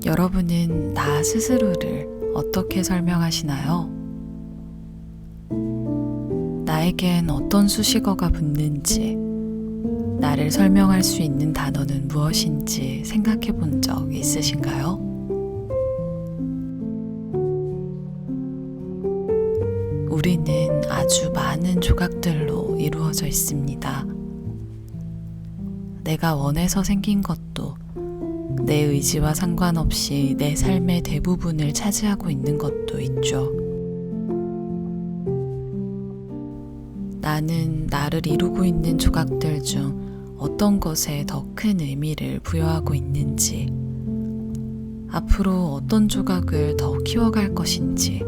여러분은 나 스스로를 어떻게 설명하시나요? 나에겐 어떤 수식어가 붙는지, 나를 설명할 수 있는 단어는 무엇인지 생각해 본 적 있으신가요? 우리는 아주 많은 조각들로 이루어져 있습니다. 내가 원해서 생긴 것도 내 의지와 상관없이 내 삶의 대부분을 차지하고 있는 것도 있죠. 나는 나를 이루고 있는 조각들 중 어떤 것에 더 큰 의미를 부여하고 있는지, 앞으로 어떤 조각을 더 키워갈 것인지,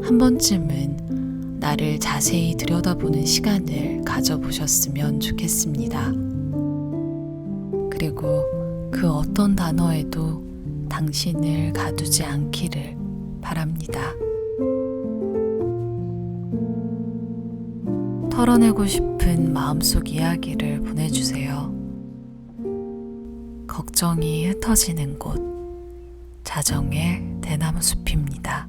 한 번쯤은 나를 자세히 들여다보는 시간을 가져보셨으면 좋겠습니다. 그리고 그 어떤 단어에도 당신을 가두지 않기를 바랍니다. 털어내고 싶은 마음속 이야기를 보내주세요. 걱정이 흩어지는 곳, 자정의 대나무 숲입니다.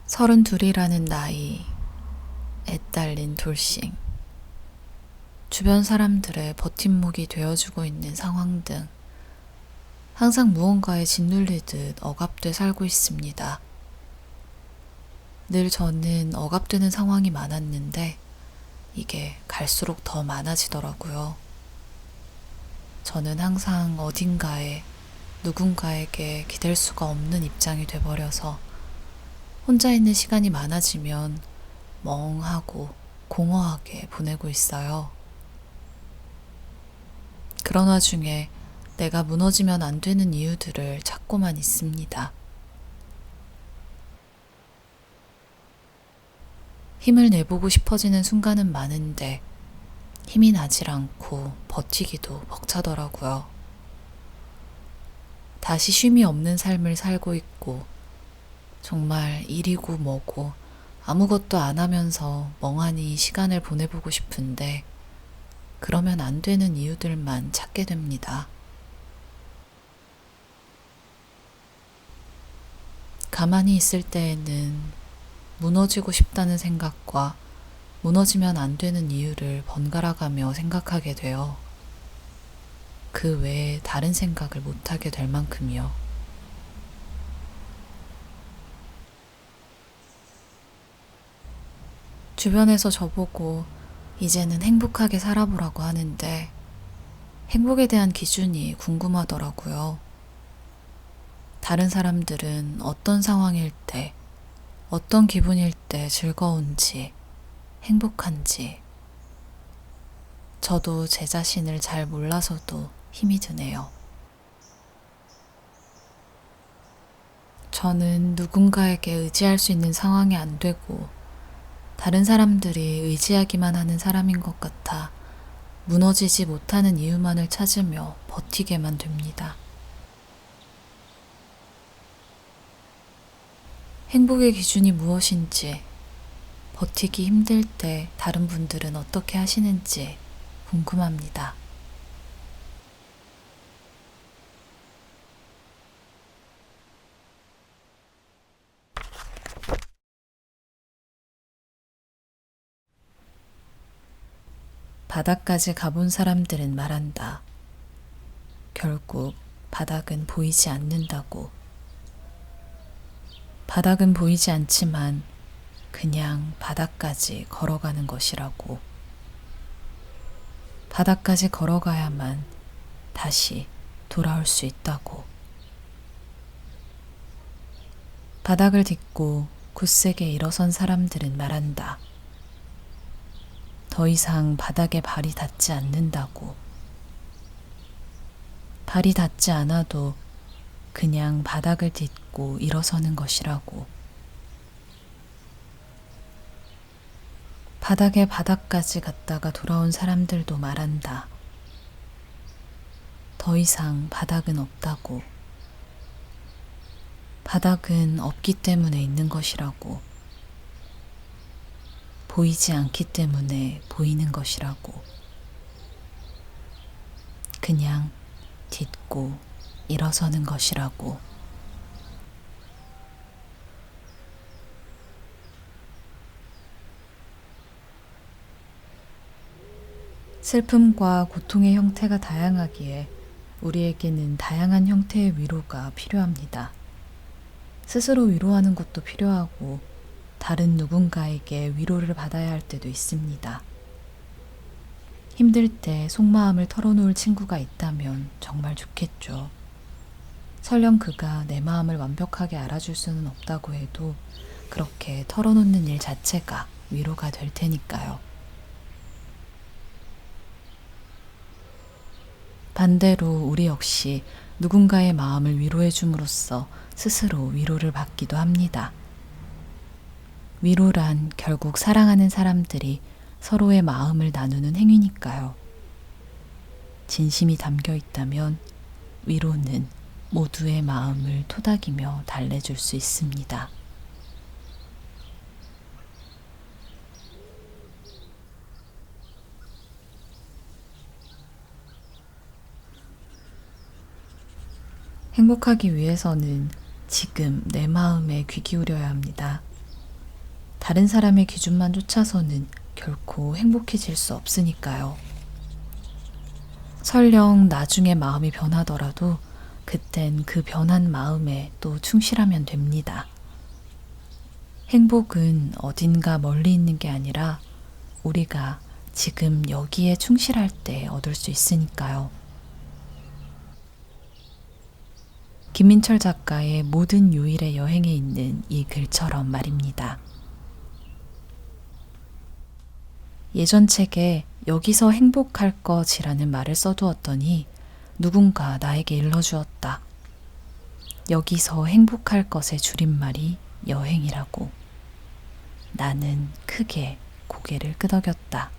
서른둘이라는 나이, 애딸린 돌싱, 주변 사람들의 버팀목이 되어주고 있는 상황 등 항상 무언가에 짓눌리듯 억압돼 살고 있습니다. 늘 저는 억압되는 상황이 많았는데 이게 갈수록 더 많아지더라고요. 저는 항상 어딘가에 누군가에게 기댈 수가 없는 입장이 돼버려서 혼자 있는 시간이 많아지면 멍하고 공허하게 보내고 있어요. 그런 와중에 내가 무너지면 안 되는 이유들을 찾고만 있습니다. 힘을 내보고 싶어지는 순간은 많은데 힘이 나질 않고 버티기도 벅차더라고요. 다시 쉼이 없는 삶을 살고 있고 정말 일이고 뭐고 아무것도 안 하면서 멍하니 시간을 보내보고 싶은데 그러면 안 되는 이유들만 찾게 됩니다. 가만히 있을 때에는 무너지고 싶다는 생각과 무너지면 안 되는 이유를 번갈아가며 생각하게 돼요. 그 외에 다른 생각을 못하게 될 만큼이요. 주변에서 저보고 이제는 행복하게 살아보라고 하는데 행복에 대한 기준이 궁금하더라고요. 다른 사람들은 어떤 상황일 때, 어떤 기분일 때 즐거운지, 행복한지, 저도 제 자신을 잘 몰라서도 힘이 드네요. 저는 누군가에게 의지할 수 있는 상황이 안 되고 다른 사람들이 의지하기만 하는 사람인 것 같아 무너지지 못하는 이유만을 찾으며 버티게만 됩니다. 행복의 기준이 무엇인지, 버티기 힘들 때 다른 분들은 어떻게 하시는지 궁금합니다. 바다까지 가본 사람들은 말한다. 결국 바닥은 보이지 않는다고. 바닥은 보이지 않지만 그냥 바닥까지 걸어가는 것이라고. 바닥까지 걸어가야만 다시 돌아올 수 있다고. 바닥을 딛고 굳세게 일어선 사람들은 말한다. 더 이상 바닥에 발이 닿지 않는다고. 발이 닿지 않아도 그냥 바닥을 딛고 일어서는 것이라고. 바닥에 바닥까지 갔다가 돌아온 사람들도 말한다. 더 이상 바닥은 없다고. 바닥은 없기 때문에 있는 것이라고. 보이지 않기 때문에 보이는 것이라고. 그냥 딛고 일어서는 것이라고. 슬픔과 고통의 형태가 다양하기에 우리에게는 다양한 형태의 위로가 필요합니다. 스스로 위로하는 것도 필요하고 다른 누군가에게 위로를 받아야 할 때도 있습니다. 힘들 때 속마음을 털어놓을 친구가 있다면 정말 좋겠죠. 설령 그가 내 마음을 완벽하게 알아줄 수는 없다고 해도 그렇게 털어놓는 일 자체가 위로가 될 테니까요. 반대로 우리 역시 누군가의 마음을 위로해 줌으로써 스스로 위로를 받기도 합니다. 위로란 결국 사랑하는 사람들이 서로의 마음을 나누는 행위니까요. 진심이 담겨 있다면 위로는 모두의 마음을 토닥이며 달래줄 수 있습니다. 행복하기 위해서는 지금 내 마음에 귀 기울여야 합니다. 다른 사람의 기준만 쫓아서는 결코 행복해질 수 없으니까요. 설령 나중에 마음이 변하더라도 그땐 그 변한 마음에 또 충실하면 됩니다. 행복은 어딘가 멀리 있는 게 아니라 우리가 지금 여기에 충실할 때 얻을 수 있으니까요. 김민철 작가의 모든 요일의 여행에 있는 이 글처럼 말입니다. 예전 책에 여기서 행복할 것이라는 말을 써두었더니 누군가 나에게 일러주었다. 여기서 행복할 것의 줄임말이 여행이라고. 나는 크게 고개를 끄덕였다.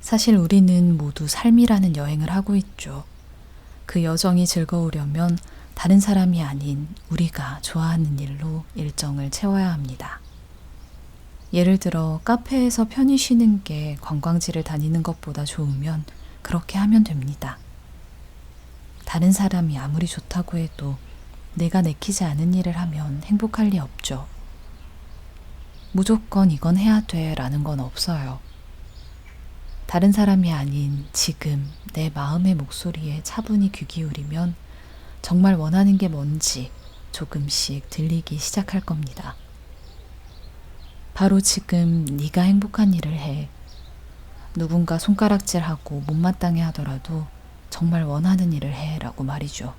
사실 우리는 모두 삶이라는 여행을 하고 있죠. 그 여정이 즐거우려면 다른 사람이 아닌 우리가 좋아하는 일로 일정을 채워야 합니다. 예를 들어 카페에서 편히 쉬는 게 관광지를 다니는 것보다 좋으면 그렇게 하면 됩니다. 다른 사람이 아무리 좋다고 해도 내가 내키지 않은 일을 하면 행복할 리 없죠. 무조건 이건 해야 돼 라는 건 없어요. 다른 사람이 아닌 지금 내 마음의 목소리에 차분히 귀 기울이면 정말 원하는 게 뭔지 조금씩 들리기 시작할 겁니다. 바로 지금 네가 행복한 일을 해. 누군가 손가락질하고 못마땅해 하더라도 정말 원하는 일을 해 라고 말이죠.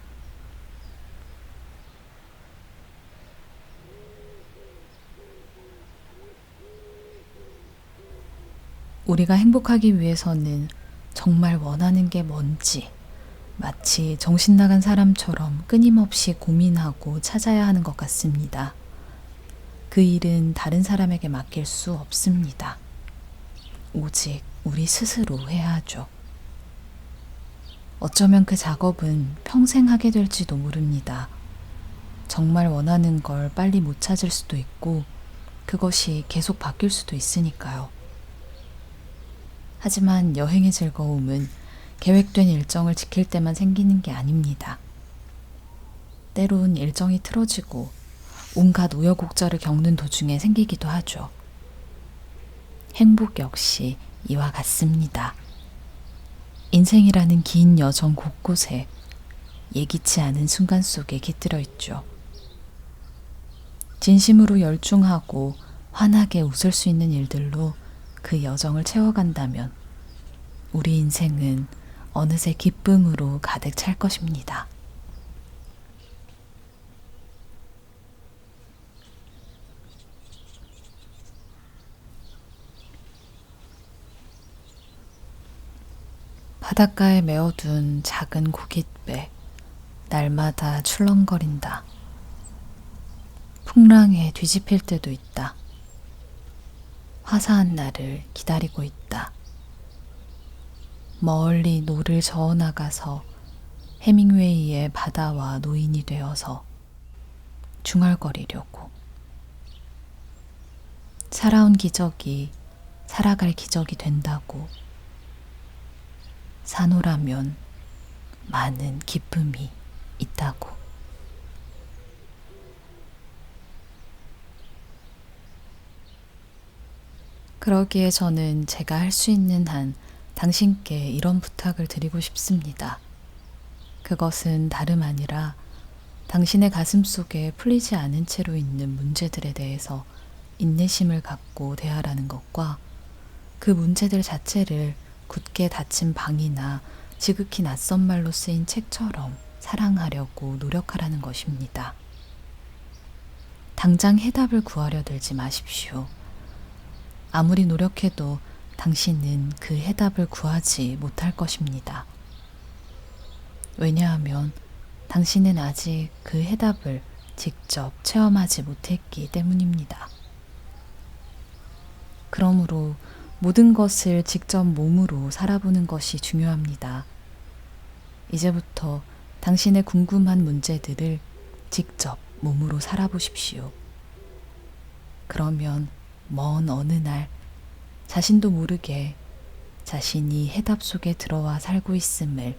우리가 행복하기 위해서는 정말 원하는 게 뭔지 마치 정신 나간 사람처럼 끊임없이 고민하고 찾아야 하는 것 같습니다. 그 일은 다른 사람에게 맡길 수 없습니다. 오직 우리 스스로 해야 하죠. 어쩌면 그 작업은 평생 하게 될지도 모릅니다. 정말 원하는 걸 빨리 못 찾을 수도 있고 그것이 계속 바뀔 수도 있으니까요. 하지만 여행의 즐거움은 계획된 일정을 지킬 때만 생기는 게 아닙니다. 때론 일정이 틀어지고 온갖 우여곡절을 겪는 도중에 생기기도 하죠. 행복 역시 이와 같습니다. 인생이라는 긴 여정 곳곳에 예기치 않은 순간 속에 깃들어 있죠. 진심으로 열중하고 환하게 웃을 수 있는 일들로 그 여정을 채워간다면 우리 인생은 어느새 기쁨으로 가득 찰 것입니다. 바닷가에 메어둔 작은 고깃배, 날마다 출렁거린다. 풍랑에 뒤집힐 때도 있다. 화사한 날을 기다리고 있다. 멀리 노를 저어나가서 해밍웨이의 바다와 노인이 되어서 중얼거리려고. 살아온 기적이 살아갈 기적이 된다고. 산호라면 많은 기쁨이 있다고. 그러기에 저는 제가 할 수 있는 한 당신께 이런 부탁을 드리고 싶습니다. 그것은 다름 아니라 당신의 가슴 속에 풀리지 않은 채로 있는 문제들에 대해서 인내심을 갖고 대하라는 것과 그 문제들 자체를 굳게 닫힌 방이나 지극히 낯선 말로 쓰인 책처럼 사랑하려고 노력하라는 것입니다. 당장 해답을 구하려 들지 마십시오. 아무리 노력해도 당신은 그 해답을 구하지 못할 것입니다. 왜냐하면 당신은 아직 그 해답을 직접 체험하지 못했기 때문입니다. 그러므로 모든 것을 직접 몸으로 살아보는 것이 중요합니다. 이제부터 당신의 궁금한 문제들을 직접 몸으로 살아보십시오. 그러면 먼 어느 날 자신도 모르게 자신이 해답 속에 들어와 살고 있음을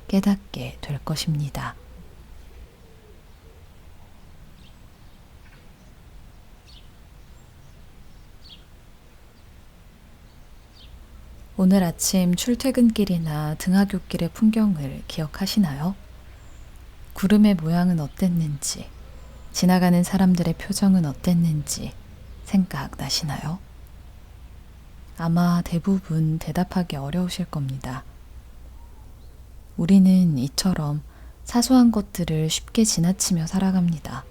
깨닫게 될 것입니다. 오늘 아침 출퇴근길이나 등하굣길의 풍경을 기억하시나요? 구름의 모양은 어땠는지, 지나가는 사람들의 표정은 어땠는지 생각나시나요? 아마 대부분 대답하기 어려우실 겁니다. 우리는 이처럼 사소한 것들을 쉽게 지나치며 살아갑니다.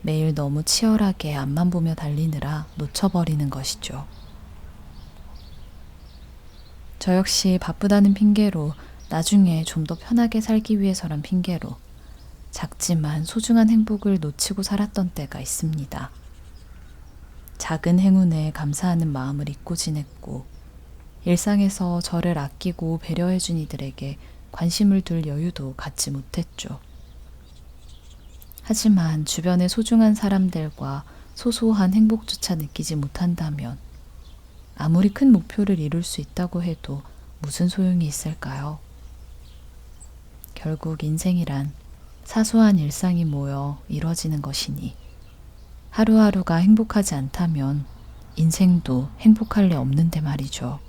매일 너무 치열하게 앞만 보며 달리느라 놓쳐버리는 것이죠. 저 역시 바쁘다는 핑계로 나중에 좀 더 편하게 살기 위해서란 핑계로 작지만 소중한 행복을 놓치고 살았던 때가 있습니다. 작은 행운에 감사하는 마음을 잊고 지냈고 일상에서 저를 아끼고 배려해준 이들에게 관심을 둘 여유도 갖지 못했죠. 하지만 주변의 소중한 사람들과 소소한 행복조차 느끼지 못한다면 아무리 큰 목표를 이룰 수 있다고 해도 무슨 소용이 있을까요? 결국 인생이란 사소한 일상이 모여 이뤄지는 것이니 하루하루가 행복하지 않다면 인생도 행복할 리 없는데 말이죠.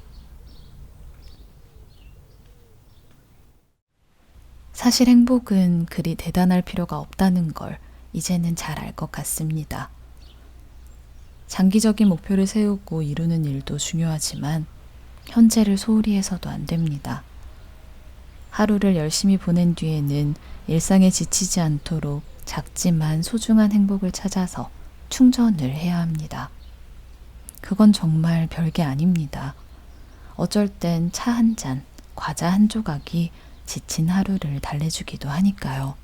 사실 행복은 그리 대단할 필요가 없다는 걸 이제는 잘 알 것 같습니다. 장기적인 목표를 세우고 이루는 일도 중요하지만 현재를 소홀히 해서도 안 됩니다. 하루를 열심히 보낸 뒤에는 일상에 지치지 않도록 작지만 소중한 행복을 찾아서 충전을 해야 합니다. 그건 정말 별게 아닙니다. 어쩔 땐 차 한 잔, 과자 한 조각이 지친 하루를 달래주기도 하니까요.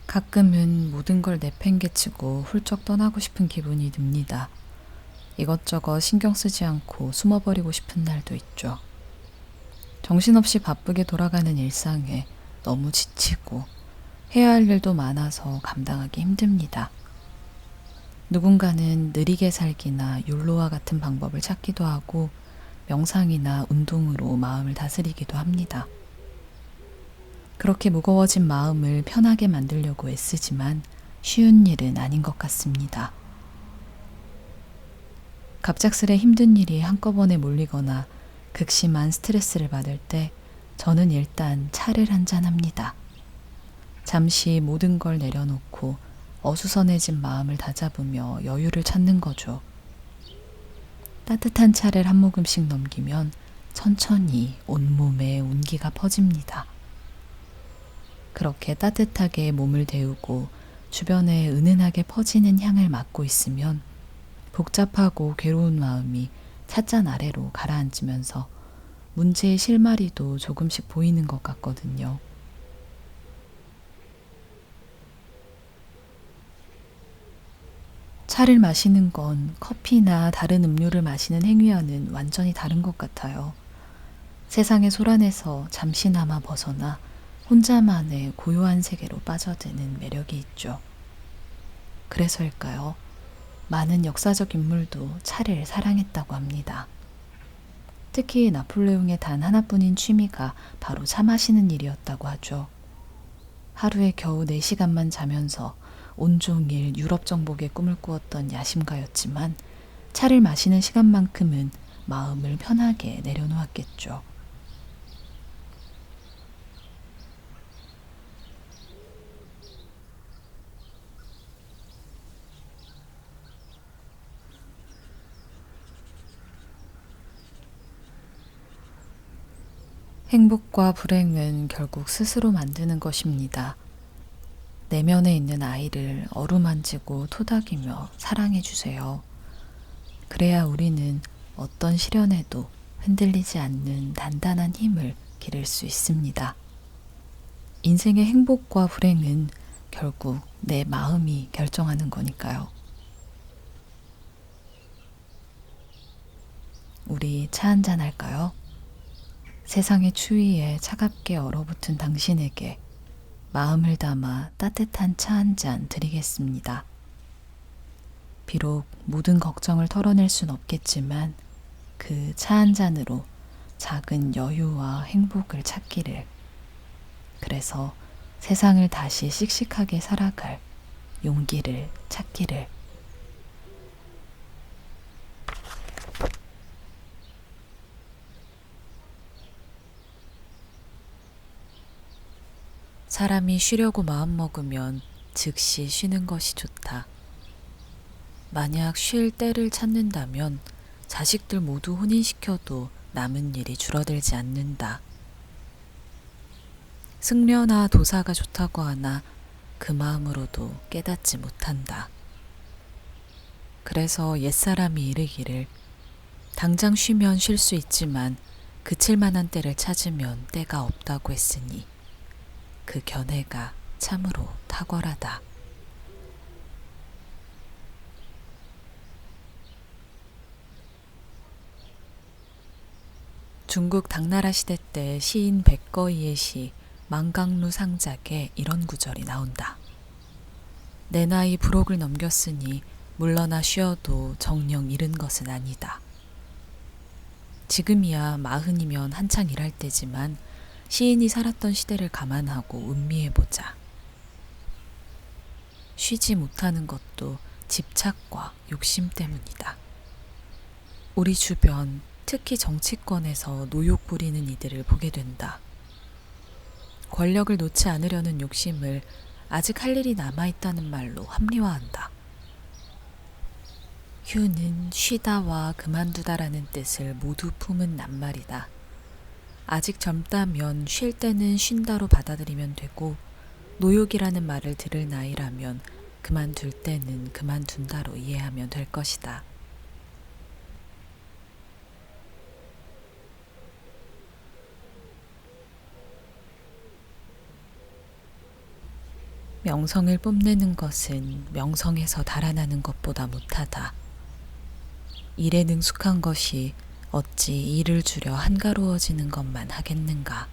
가끔은 모든 걸 내팽개치고 훌쩍 떠나고 싶은 기분이 듭니다. 이것저것 신경 쓰지 않고 숨어버리고 싶은 날도 있죠. 정신없이 바쁘게 돌아가는 일상에 너무 지치고 해야 할 일도 많아서 감당하기 힘듭니다. 누군가는 느리게 살기나 욜로와 같은 방법을 찾기도 하고 명상이나 운동으로 마음을 다스리기도 합니다. 그렇게 무거워진 마음을 편하게 만들려고 애쓰지만 쉬운 일은 아닌 것 같습니다. 갑작스레 힘든 일이 한꺼번에 몰리거나 극심한 스트레스를 받을 때 저는 일단 차를 한잔 합니다. 잠시 모든 걸 내려놓고 어수선해진 마음을 다잡으며 여유를 찾는 거죠. 따뜻한 차를 한 모금씩 넘기면 천천히 온몸에 온기가 퍼집니다. 그렇게 따뜻하게 몸을 데우고 주변에 은은하게 퍼지는 향을 맡고 있으면 복잡하고 괴로운 마음이 찻잔 아래로 가라앉으면서 문제의 실마리도 조금씩 보이는 것 같거든요. 차를 마시는 건 커피나 다른 음료를 마시는 행위와는 완전히 다른 것 같아요. 세상의 소란에서 잠시나마 벗어나 혼자만의 고요한 세계로 빠져드는 매력이 있죠. 그래서일까요? 많은 역사적 인물도 차를 사랑했다고 합니다. 특히 나폴레옹의 단 하나뿐인 취미가 바로 차 마시는 일이었다고 하죠. 하루에 겨우 4시간만 자면서 온종일 유럽 정복의 꿈을 꾸었던 야심가였지만 차를 마시는 시간만큼은 마음을 편하게 내려놓았겠죠. 행복과 불행은 결국 스스로 만드는 것입니다. 내면에 있는 아이를 어루만지고 토닥이며 사랑해 주세요. 그래야 우리는 어떤 시련에도 흔들리지 않는 단단한 힘을 기를 수 있습니다. 인생의 행복과 불행은 결국 내 마음이 결정하는 거니까요. 우리 차 한잔 할까요? 세상의 추위에 차갑게 얼어붙은 당신에게 마음을 담아 따뜻한 차 한 잔 드리겠습니다. 비록 모든 걱정을 털어낼 순 없겠지만 그 차 한 잔으로 작은 여유와 행복을 찾기를, 그래서 세상을 다시 씩씩하게 살아갈 용기를 찾기를. 사람이 쉬려고 마음먹으면 즉시 쉬는 것이 좋다. 만약 쉴 때를 찾는다면 자식들 모두 혼인시켜도 남은 일이 줄어들지 않는다. 승려나 도사가 좋다고 하나 그 마음으로도 깨닫지 못한다. 그래서 옛사람이 이르기를 당장 쉬면 쉴 수 있지만 그칠 만한 때를 찾으면 때가 없다고 했으니 그 견해가 참으로 탁월하다. 중국 당나라 시대 때 시인 백거이의 시 망각루 상작에 이런 구절이 나온다. 내 나이 불혹을 넘겼으니 물러나 쉬어도 정녕 잃은 것은 아니다. 지금이야 40이면 한창 일할 때지만 시인이 살았던 시대를 감안하고 음미해보자. 쉬지 못하는 것도 집착과 욕심 때문이다. 우리 주변, 특히 정치권에서 노욕 부리는 이들을 보게 된다. 권력을 놓지 않으려는 욕심을 아직 할 일이 남아있다는 말로 합리화한다. 휴는 쉬다와 그만두다라는 뜻을 모두 품은 낱말이다. 아직 젊다면 쉴 때는 쉰다로 받아들이면 되고, 노욕이라는 말을 들을 나이라면 그만둘 때는 그만둔다로 이해하면 될 것이다. 명성을 뽐내는 것은 명성에서 달아나는 것보다 못하다. 일에 능숙한 것이 어찌 일을 줄여 한가로워지는 것만 하겠는가.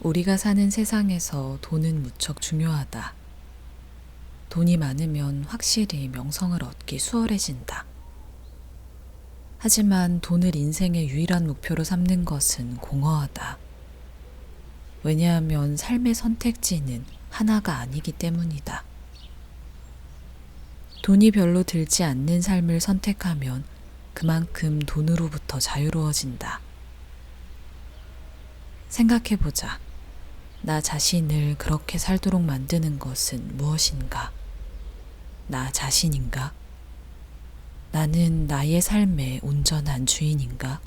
우리가 사는 세상에서 돈은 무척 중요하다. 돈이 많으면 확실히 명성을 얻기 수월해진다. 하지만 돈을 인생의 유일한 목표로 삼는 것은 공허하다. 왜냐하면 삶의 선택지는 하나가 아니기 때문이다. 돈이 별로 들지 않는 삶을 선택하면 그만큼 돈으로부터 자유로워진다. 생각해보자. 나 자신을 그렇게 살도록 만드는 것은 무엇인가? 나 자신인가? 나는 나의 삶의 온전한 주인인가?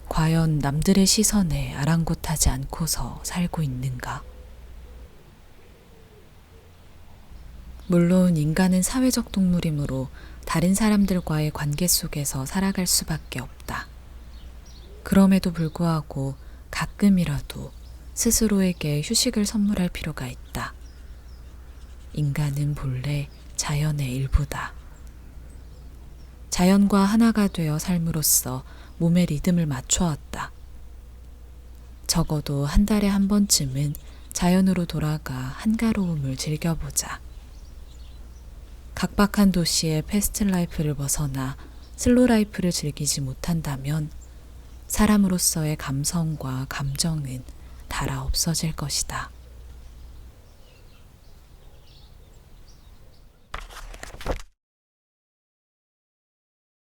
과연 남들의 시선에 아랑곳하지 않고서 살고 있는가? 물론 인간은 사회적 동물이므로 다른 사람들과의 관계 속에서 살아갈 수밖에 없다. 그럼에도 불구하고 가끔이라도 스스로에게 휴식을 선물할 필요가 있다. 인간은 본래 자연의 일부다. 자연과 하나가 되어 삶으로써 몸의 리듬을 맞춰왔다. 적어도 한 달에 한 번쯤은 자연으로 돌아가 한가로움을 즐겨보자. 각박한 도시의 패스트 라이프를 벗어나 슬로 라이프를 즐기지 못한다면 사람으로서의 감성과 감정은 닳아 없어질 것이다.